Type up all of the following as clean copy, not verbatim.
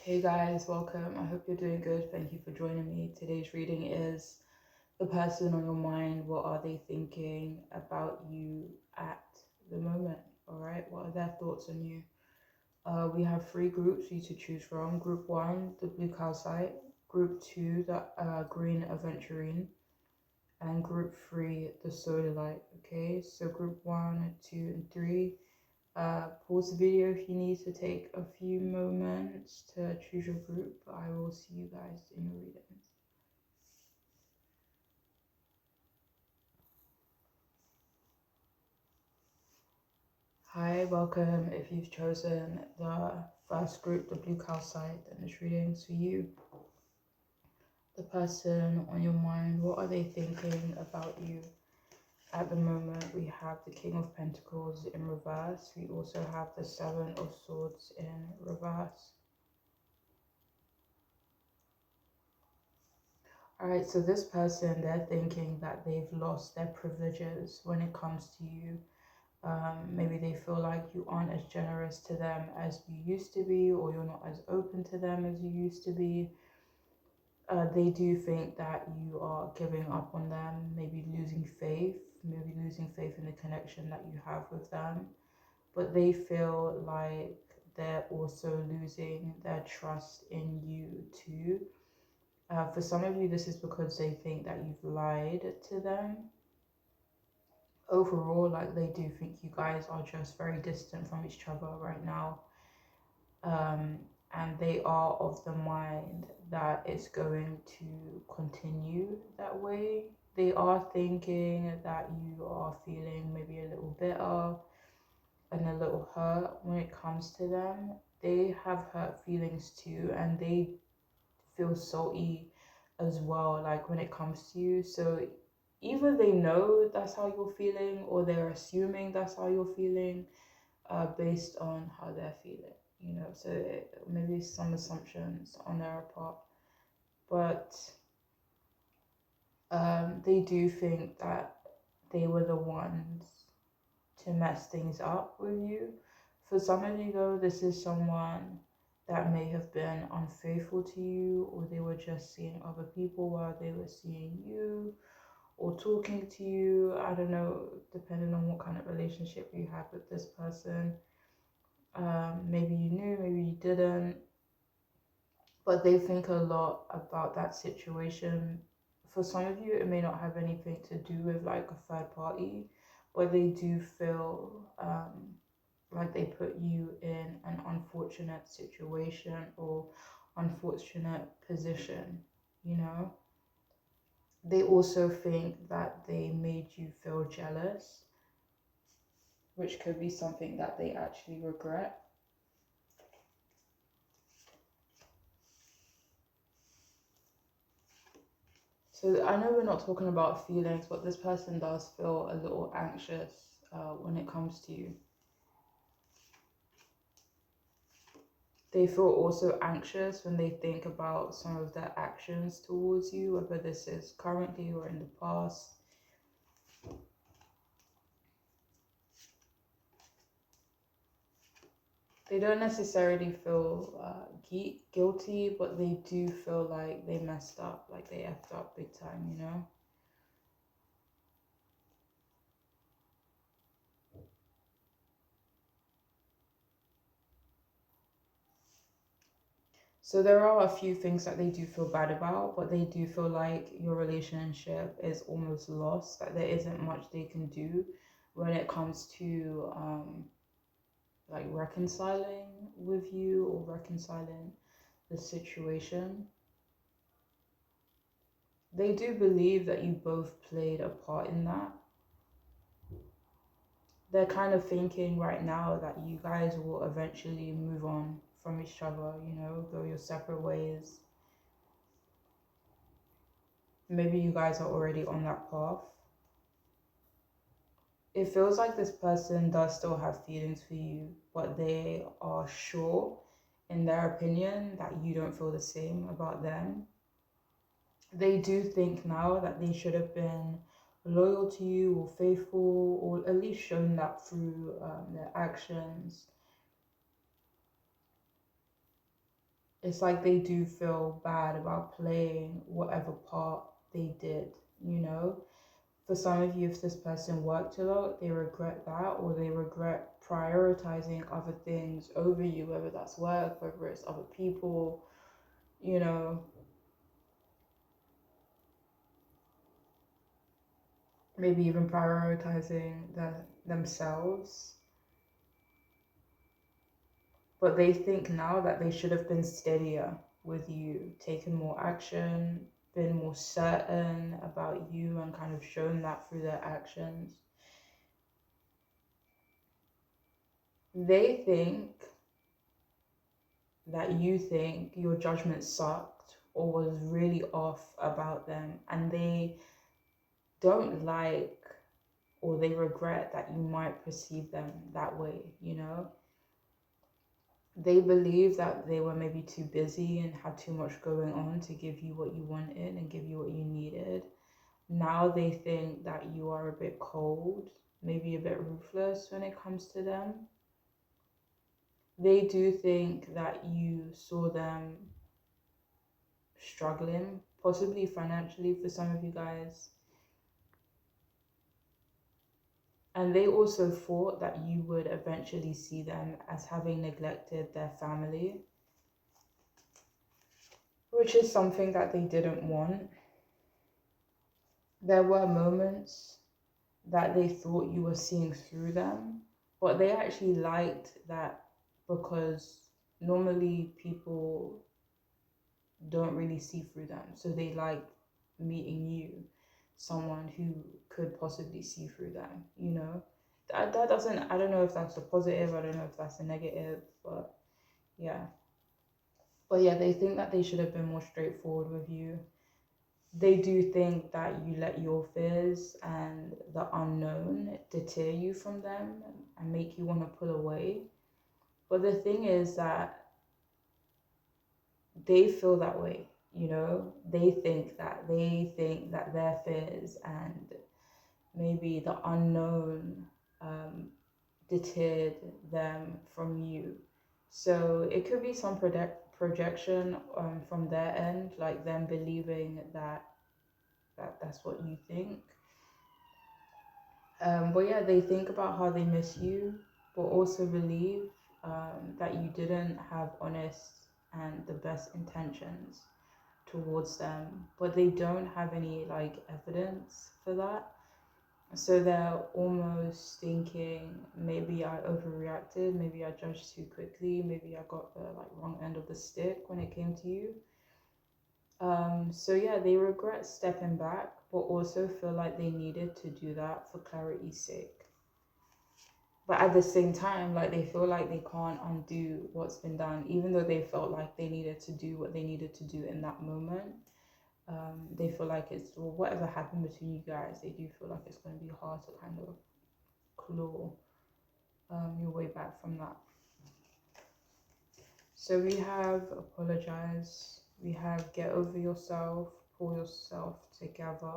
Hey guys, welcome. I hope you're doing good. Thank you for joining me. Today's reading is the person on your mind. What are they thinking about you at the moment? All right, what are their thoughts on you? We have three groups for you to choose from. Group one, the blue calcite. Group two, the green aventurine. And group three, the sodalite. Okay, so group one, two, and three. Pause the video if you need to take a few moments to choose your group. I will see you guys in your readings. Hi, welcome. If you've chosen the first group, the blue calcite, then this reading is for you. The person on your mind, what are they thinking about you? At the moment, we have the King of Pentacles in reverse. We also have the Seven of Swords in reverse. Alright, so this person, they're thinking that they've lost their privileges when it comes to you. Maybe they feel like you aren't as generous to them as you used to be, or you're not as open to them as you used to be. They do think that you are giving up on them, maybe losing faith in the connection that you have with them. But they feel like they're also losing their trust in you too. For some of you, this is because they think that you've lied to them. Overall, like, they do think you guys are just very distant from each other right now. And they are of the mind that it's going to continue that way. They are thinking that you are feeling maybe a little bitter and a little hurt when it comes to them. They have hurt feelings too, and they feel salty as well, like when it comes to you. So either they know that's how you're feeling, or they're assuming that's how you're feeling, based on how they're feeling, you know. So maybe some assumptions on their part, but they do think that they were the ones to mess things up with you. For some of you though, this is someone that may have been unfaithful to you, or they were just seeing other people while they were seeing you, or talking to you. I don't know, depending on what kind of relationship you have with this person. Maybe you knew, maybe you didn't, but they think a lot about that situation. For some of you, it may not have anything to do with like a third party, but they do feel like they put you in an unfortunate situation or unfortunate position, you know. They also think that they made you feel jealous, which could be something that they actually regret. So I know we're not talking about feelings, but this person does feel a little anxious when it comes to you. They feel also anxious when they think about some of their actions towards you, whether this is currently or in the past. They don't necessarily feel guilty, but they do feel like they messed up, like they effed up big time, you know? So there are a few things that they do feel bad about, but they do feel like your relationship is almost lost, that there isn't much they can do when it comes to like reconciling with you or reconciling the situation. They do believe that you both played a part in that. They're kind of thinking right now that you guys will eventually move on from each other, you know, go your separate ways. Maybe you guys are already on that path. It feels like this person does still have feelings for you, but they are sure in their opinion that you don't feel the same about them. They do think now that they should have been loyal to you or faithful, or at least shown that through their actions. it's like they do feel bad about playing whatever part they did, you know? For some of you, if this person worked a lot, they regret that, or they regret prioritizing other things over you, whether that's work, whether it's other people, you know, maybe even prioritizing themselves. But they think now that they should have been steadier with you, taken more action, been more certain about you, and kind of shown that through their actions. They think that you think your judgment sucked or was really off about them, and they don't like or they regret that you might perceive them that way, you know? They believe that they were maybe too busy and had too much going on to give you what you wanted and give you what you needed. Now they think that you are a bit cold, maybe a bit ruthless when it comes to them. They do think that you saw them struggling, possibly financially for some of you guys. And they also thought that you would eventually see them as having neglected their family, which is something that they didn't want. There were moments that they thought you were seeing through them, but they actually liked that because normally people don't really see through them. So they liked meeting you, someone who could possibly see through them, you know? That doesn't, I don't know if that's a positive, I don't know if that's a negative, but yeah. But yeah, they think that they should have been more straightforward with you. They do think that you let your fears and the unknown deter you from them and make you want to pull away. But the thing is that they feel that way, you know? They think that their fears and maybe the unknown deterred them from you. So it could be some projection from their end, like them believing that's what you think. But yeah, they think about how they miss you, but also believe that you didn't have honest and the best intentions towards them, but they don't have any like evidence for that. So they're almost thinking, maybe I overreacted, maybe I judged too quickly, maybe I got the like wrong end of the stick when it came to you. So yeah, they regret stepping back, but also feel like they needed to do that for clarity's sake. But at the same time, like they feel like they can't undo what's been done, even though they felt like they needed to do what they needed to do in that moment. They feel like it's, well, whatever happened between you guys, they do feel like it's going to be hard to kind of claw your way back from that. So we have apologize, we have get over yourself, pull yourself together,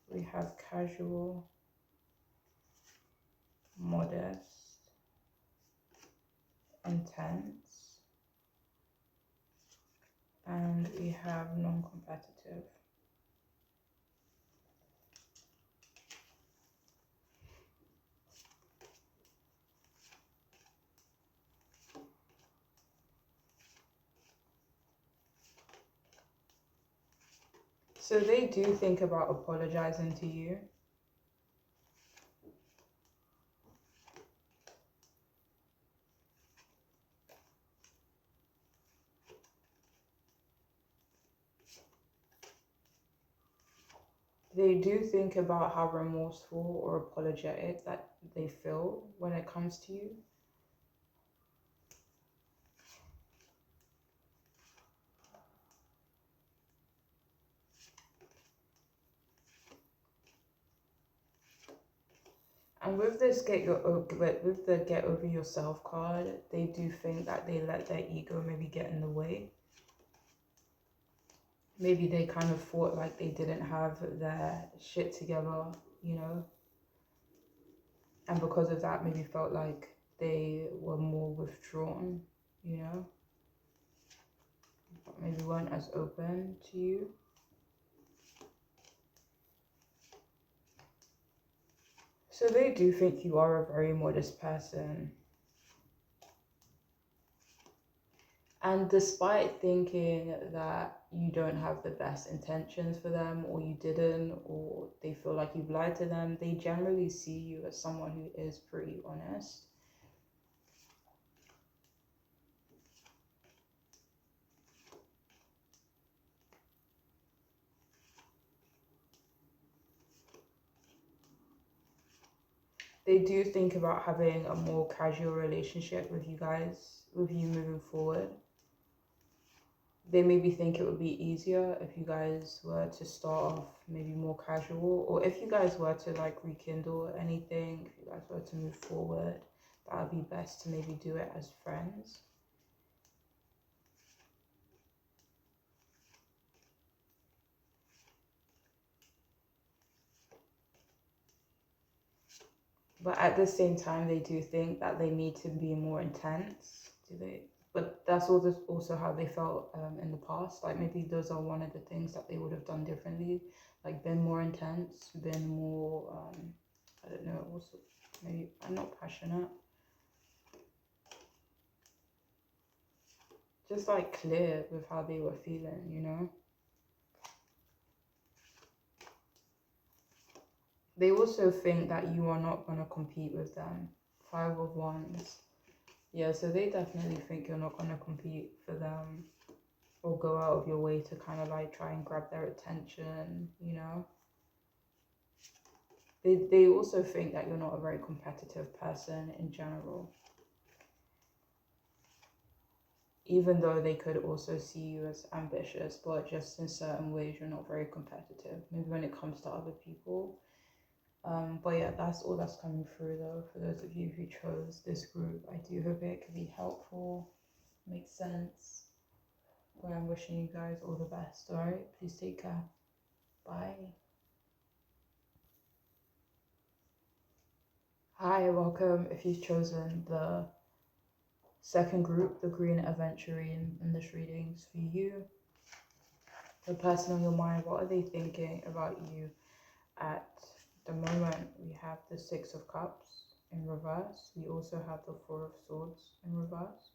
we have casual, modest, intense, and we have non-competitive. So they do think about apologizing to you. They do think about how remorseful or apologetic that they feel when it comes to you. And with this with the get over yourself card, they do think that they let their ego maybe get in the way. Maybe they kind of thought like they didn't have their shit together, you know, and because of that maybe felt like they were more withdrawn, you know, maybe weren't as open to you. So they do think you are a very modest person. And despite thinking that you don't have the best intentions for them, or you didn't, or they feel like you've lied to them, they generally see you as someone who is pretty honest. They do think about having a more casual relationship with you guys, with you moving forward. They maybe think it would be easier if you guys were to start off maybe more casual, or if you guys were to like rekindle anything, if you guys were to move forward, that would be best to maybe do it as friends. But at the same time, they do think that they need to be more intense. Do they? But that's also how they felt in the past. Like maybe those are one of the things that they would have done differently, like been more intense, been more, I don't know, also maybe I'm not passionate. Just like clear with how they were feeling, you know? They also think that you are not going to compete with them. Five of Wands. Yeah, so they definitely think you're not going to compete for them or go out of your way to kind of like try and grab their attention, you know? They also think that you're not a very competitive person in general. Even though they could also see you as ambitious, but just in certain ways you're not very competitive. Maybe when it comes to other people. But yeah, that's all that's coming through though. For those of you who chose this group, I do hope it could be helpful, makes sense. But I'm wishing you guys all the best, alright? Please take care. Bye. Hi, welcome. If you've chosen the second group, the Green Aventurine, in this reading's for you. The person on your mind, what are they thinking about you at the moment? We have the Six of Cups in reverse. We also have the Four of Swords in reverse.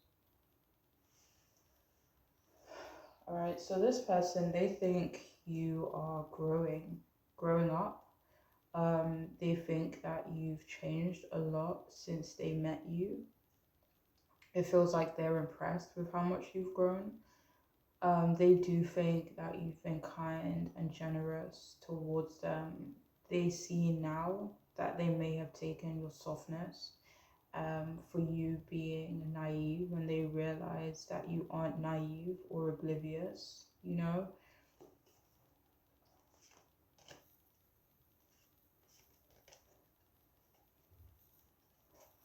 Alright, so this person, they think you are growing up. They think that you've changed a lot since they met you. It feels like they're impressed with how much you've grown. They do think that you've been kind and generous towards them. They see now that they may have taken your softness for you being naive, when they realize that you aren't naive or oblivious, you know?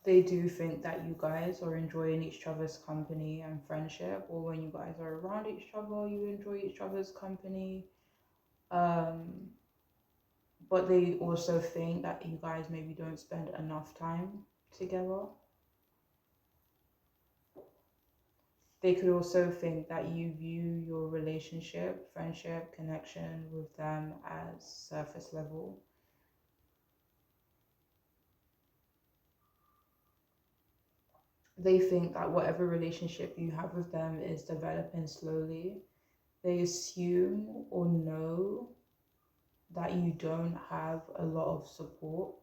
They do think that you guys are enjoying each other's company and friendship, or when you guys are around each other, you enjoy each other's company. But they also think that you guys maybe don't spend enough time together. They could also think that you view your relationship, friendship, connection with them as surface level. They think that whatever relationship you have with them is developing slowly. They assume or know that you don't have a lot of support.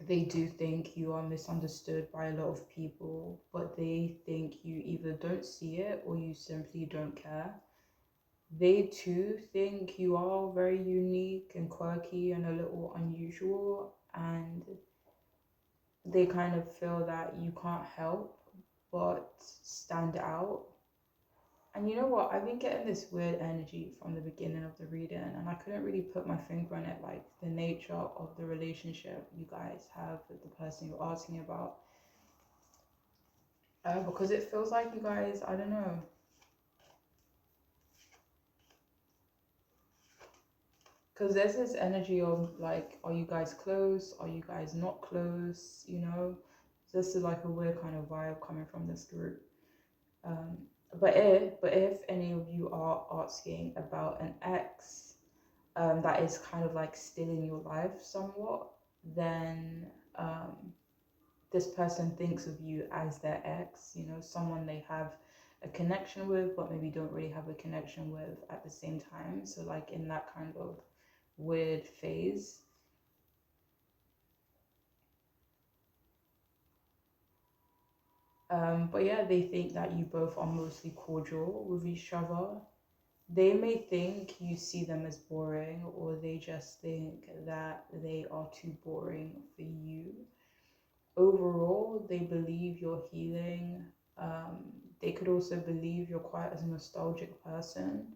They do think you are misunderstood by a lot of people, but they think you either don't see it or you simply don't care. They too think you are very unique and quirky and a little unusual, and they kind of feel that you can't help but stand out. And you know what? I've been getting this weird energy from the beginning of the reading, and I couldn't really put my finger on it, like the nature of the relationship you guys have with the person you're asking about. Because it feels like you guys, I don't know. Because there's this energy of like, are you guys close? Are you guys not close? You know? This is like a weird kind of vibe coming from this group. Um, but if any of you are asking about an ex that is kind of like still in your life somewhat, then this person thinks of you as their ex, someone they have a connection with, but maybe don't really have a connection with at the same time. So, like, in that kind of weird phase. But yeah, they think that you both are mostly cordial with each other. They may think you see them as boring, or they just think that they are too boring for you. Overall, they believe you're healing. They could also believe you're quite a nostalgic person,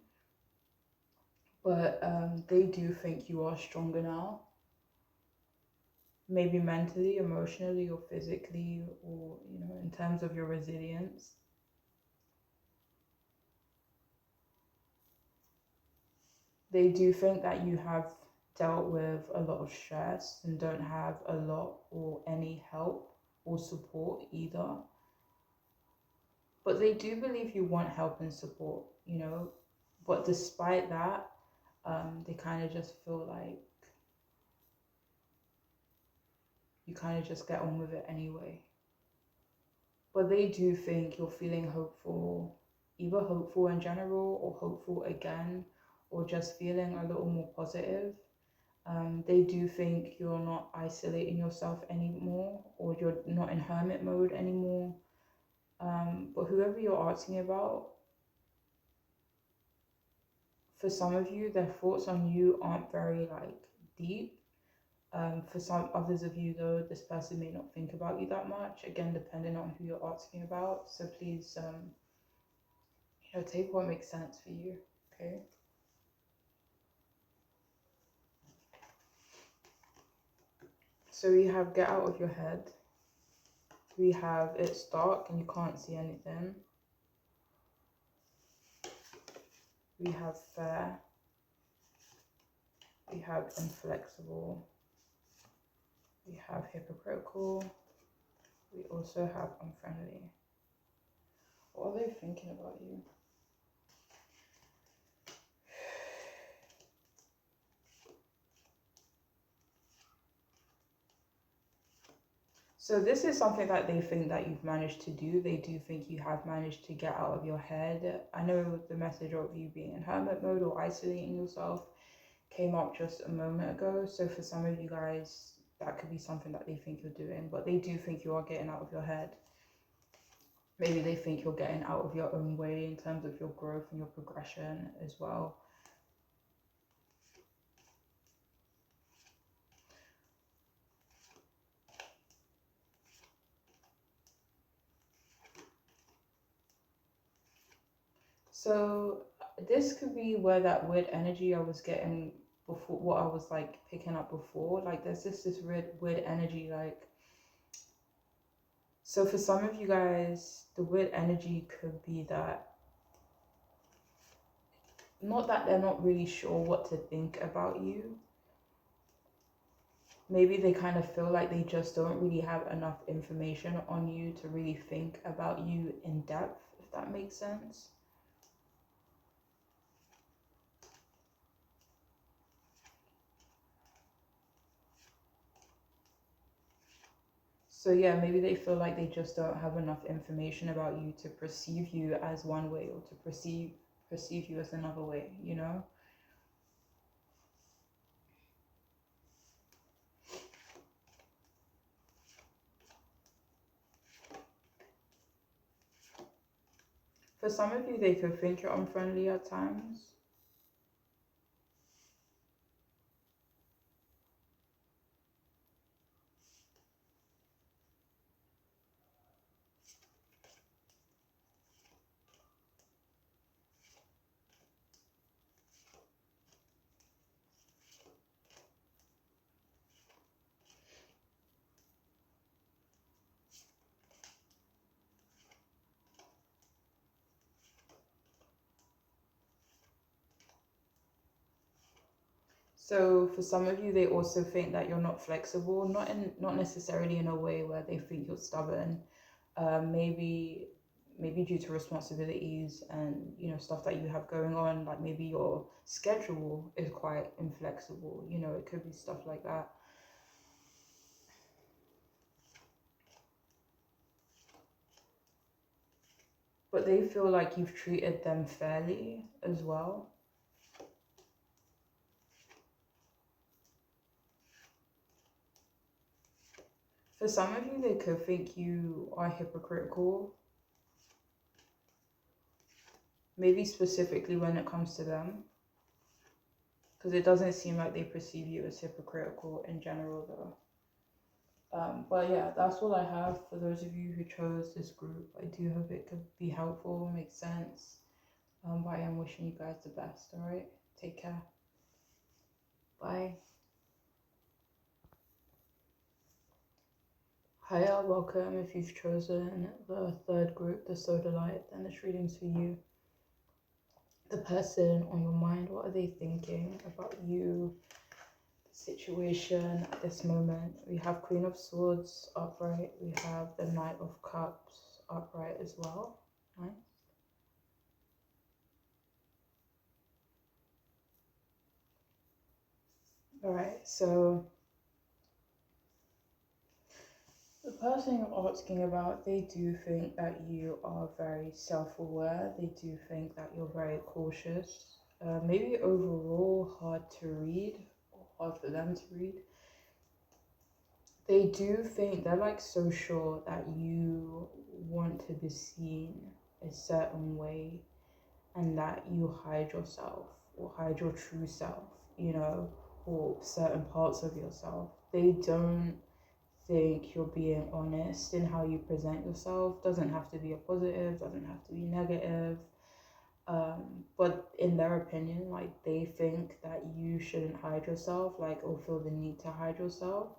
but they do think you are stronger now, maybe mentally, emotionally, or physically, or in terms of your resilience. They do think that you have dealt with a lot of stress and don't have a lot or any help or support either. But they do believe you want help and support. But despite that, they kind of just feel like you kind of just get on with it anyway. But they do think you're feeling hopeful, either hopeful in general or hopeful again, or just feeling a little more positive. They do think you're not isolating yourself anymore, or you're not in hermit mode anymore. But whoever you're asking about, for some of you, their thoughts on you aren't very like deep. For some others of you, though, this person may not think about you that much. Again, depending on who you're asking about. So please, take what makes sense for you. Okay. So we have get out of your head. We have it's dark and you can't see anything. We have fair. We have inflexible. We have hypocritical. We also have unfriendly. What are they thinking about you? So this is something that they think that you've managed to do. They do think you have managed to get out of your head. I know the message of you being in hermit mode or isolating yourself came up just a moment ago. So for some of you guys, that could be something that they think you're doing, but they do think you are getting out of your head. Maybe they think you're getting out of your own way in terms of your growth and your progression as well. So this could be where that weird energy I was getting before, what I was like picking up before. Like there's this weird energy, like, so for some of you guys, the weird energy could be that, not that they're not really sure what to think about you. Maybe they kind of feel like they just don't really have enough information on you to really think about you in depth, if that makes sense. So yeah, maybe they feel like they just don't have enough information about you to perceive you as one way, or to perceive you as another way. For some of you, they could think you're unfriendly at times. So for some of you, they also think that you're not flexible, not necessarily in a way where they think you're stubborn. Maybe due to responsibilities and stuff that you have going on, like maybe your schedule is quite inflexible. It could be stuff like that. But they feel like you've treated them fairly as well. For some of you, they could think you are hypocritical, maybe specifically when it comes to them, because it doesn't seem like they perceive you as hypocritical in general, though. But yeah, that's all I have for those of you who chose this group. I do hope it could be helpful, make sense. But I am wishing you guys the best, alright? Take care. Bye. Hiya, welcome. If you've chosen the third group, the Soda Light, then this reading's for you. The person on your mind, what are they thinking about you, the situation at this moment? We have Queen of Swords upright. We have the Knight of Cups upright as well. Nice. Alright, so the person you're asking about, they do think that you are very self-aware. They do think that you're very cautious. Maybe overall hard to read, or hard for them to read. They do think, they're like so sure that you want to be seen a certain way and that you hide yourself or hide your true self, or certain parts of yourself. They don't think you're being honest in how you present yourself. Doesn't have to be a positive, doesn't have to be negative. But in their opinion, like they think that you shouldn't hide yourself, like, or feel the need to hide yourself.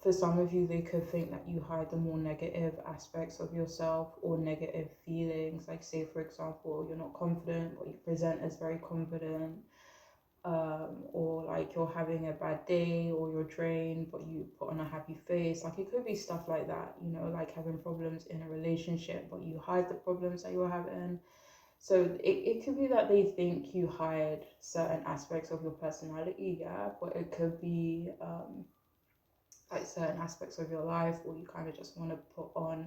For some of you, they could think that you hide the more negative aspects of yourself or negative feelings. Like, say, for example, you're not confident, but you present as very confident. Or like you're having a bad day or you're drained, but you put on a happy face. Like, it could be stuff like that, like having problems in a relationship, but you hide the problems that you're having. So it could be that they think you hide certain aspects of your personality, yeah, but it could be like certain aspects of your life, or you kind of just want to put on,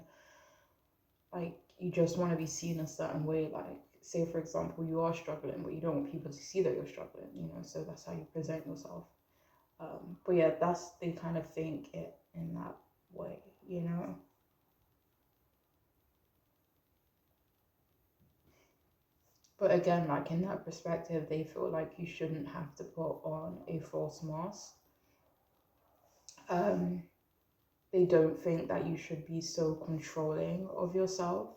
like, you just want to be seen a certain way. Like, say for example, you are struggling, but you don't want people to see that you're struggling, so that's how you present yourself. But yeah, they kind of think it in that way. But again, like in that perspective, they feel like you shouldn't have to put on a false mask. They don't think that you should be so controlling of yourself.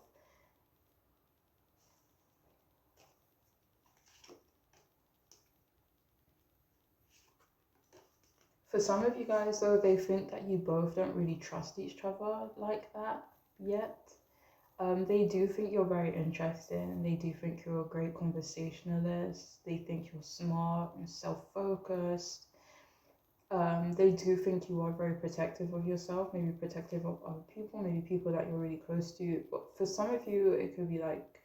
For some of you guys, though, they think that you both don't really trust each other like that yet. They do think you're very interesting. They do think you're a great conversationalist. They think you're smart and self-focused. They do think you are very protective of yourself, maybe protective of other people, maybe people that you're really close to. But for some of you, it could be like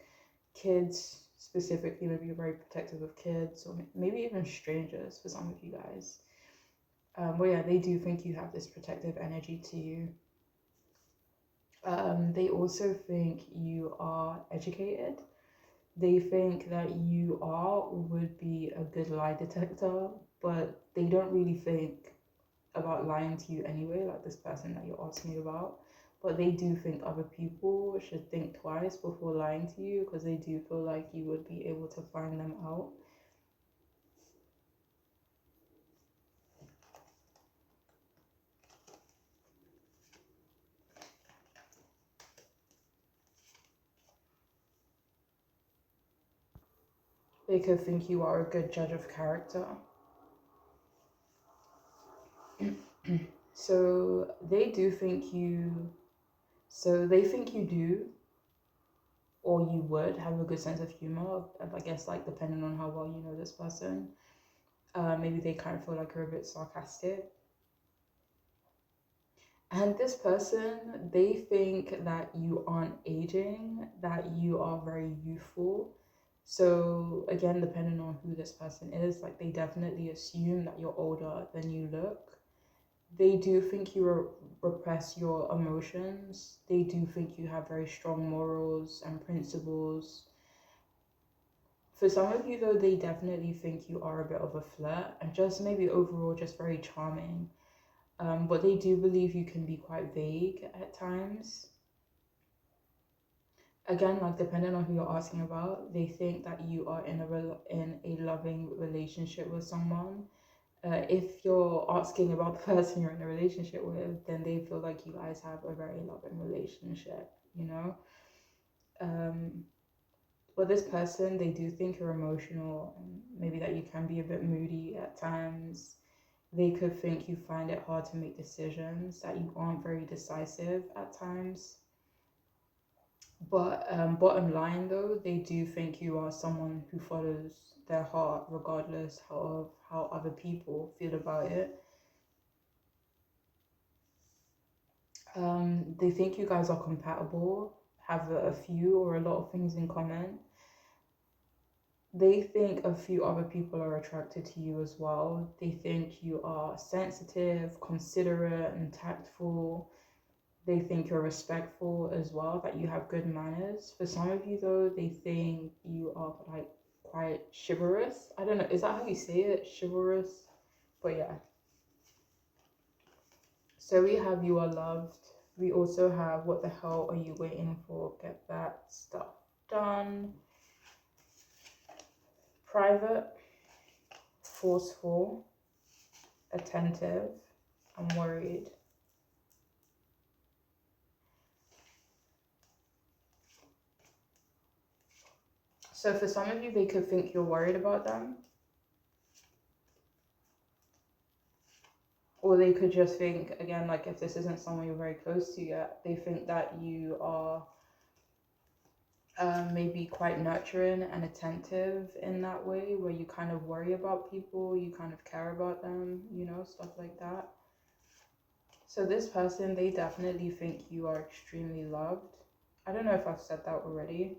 kids specifically. Maybe you're very protective of kids, or maybe even strangers for some of you guys. But yeah, they do think you have this protective energy to you. They also think you are educated. They think that you would be a good lie detector, but they don't really think about lying to you anyway, like this person that you're asking about. But they do think other people should think twice before lying to you, because they do feel like you would be able to find them out. They could think you are a good judge of character. So they think you do, or you would have a good sense of humor, I guess, like depending on how well you know this person. Maybe they kind of feel like you're a bit sarcastic. And this person, they think that you aren't aging, that you are very youthful. So again, depending on who this person is, like they definitely assume that you're older than you look. They do think you repress your emotions. They do think you have very strong morals and principles. For some of you, though, they definitely think you are a bit of a flirt and just maybe overall just very charming. But they do believe you can be quite vague at times. Again, like depending on who you're asking about, they think that you are in a loving relationship with someone. If you're asking about the person you're in a relationship with, then they feel like you guys have a very loving relationship, you know? Um, but this person, they do think you're emotional and maybe that you can be a bit moody at times. They could think you find it hard to make decisions, that you aren't very decisive at times. But bottom line, though, they do think you are someone who follows their heart, regardless of how other people feel about it. They think you guys are compatible, have a few or a lot of things in common. They think a few other people are attracted to you as well. They think you are sensitive, considerate, and tactful. They think you're respectful as well, that you have good manners. For some of you, though, they think you are like quite chivalrous. I don't know, is that how you say it? Chivalrous? But yeah. So we have you are loved. We also have what the hell are you waiting for? Get that stuff done. Private, forceful, attentive, and worried. So for some of you, they could think you're worried about them. Or they could just think, again, like if this isn't someone you're very close to yet, they think that you are maybe quite nurturing and attentive in that way, where you kind of worry about people, you kind of care about them, you know, stuff like that. So this person, they definitely think you are extremely loved. I don't know if I've said that already.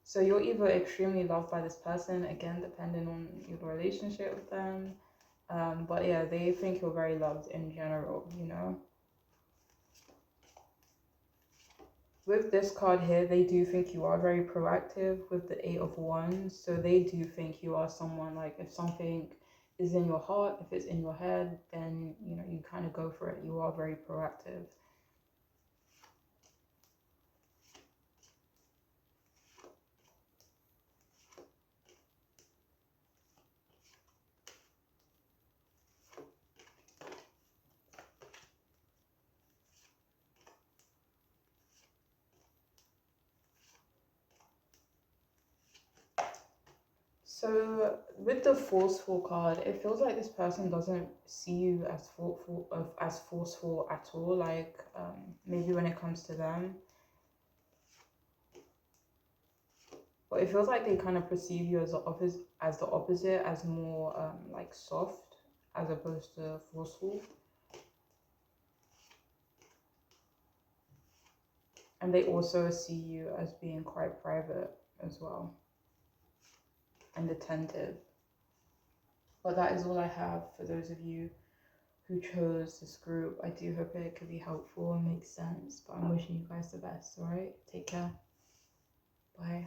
So you're either extremely loved by this person, again, depending on your relationship with them. But yeah, they think you're very loved in general, you know. With this card here, they do think you are very proactive with the Eight of Wands. So they do think you are someone, like if something is in your heart, if it's in your head, then, you know, you kind of go for it. You are very proactive. So with the forceful card, it feels like this person doesn't see you as forceful at all. Like maybe when it comes to them, but it feels like they kind of perceive you as the opposite, as more like soft, as opposed to forceful. And they also see you as being quite private as well and attentive. But that is all I have for those of you who chose this group. I do hope it could be helpful and make sense, but I'm wishing you guys the best, alright? Take care. Bye.